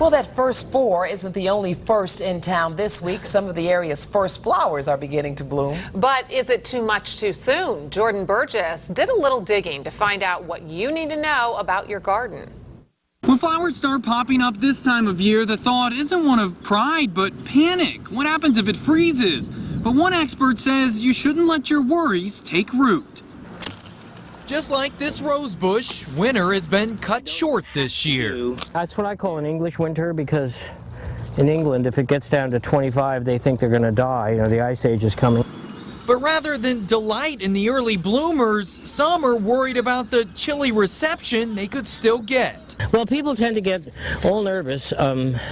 Well, that first four isn't the only first in town this week. Some of the area's first flowers are beginning to bloom. But is it too much too soon? Jordan Burgess did a little digging to find out what you need to know about your garden. When flowers start popping up this time of year, the thought isn't one of pride, but panic. What happens if it freezes? But one expert says you shouldn't let your worries take root. Just like this rose bush, winter has been cut short this year. That's what I call an English winter, because in England, if it gets down to 25, they think they're going to die. You know, the ice age is coming. But rather than delight in the early bloomers, some are worried about the chilly reception they could still get. Well, people tend to get all nervous,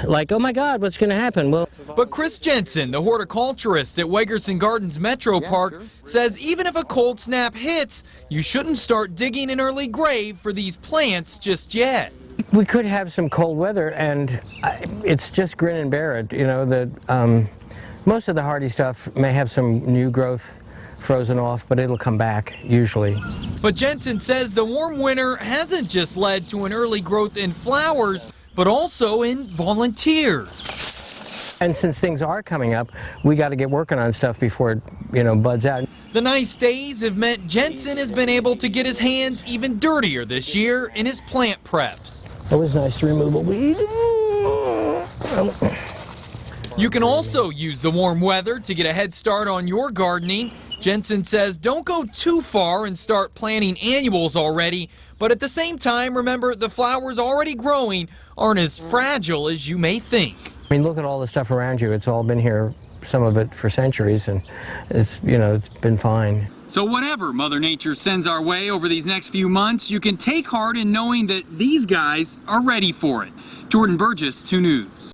like, oh my God, what's going to happen? Well, but Chris Jensen, the horticulturist at Wegerson Gardens Metro Park, says even if a cold snap hits, you shouldn't start digging an early grave for these plants just yet. we could have some cold weather, and it's just grin and bear it. You know, that most of the hardy stuff may have some new growth frozen off, but it'll come back usually. But Jensen says the warm winter hasn't just led to an early growth in flowers, but also in volunteers. And since things are coming up, we got to get working on stuff before it, you know, buds out. The nice days have meant Jensen has been able to get his hands even dirtier this year in his plant preps. Always nice to remove a weed. You can also use the warm weather to get a head start on your gardening. Jensen says don't go too far and start planting annuals already, but at the same time, remember the flowers already growing aren't as fragile as you may think. I mean, look at all the stuff around you. It's all been here, some of it for centuries, and it's, you know, it's been fine. So whatever Mother Nature sends our way over these next few months, you can take heart in knowing that these guys are ready for it. Jordan Burgess, 2 News.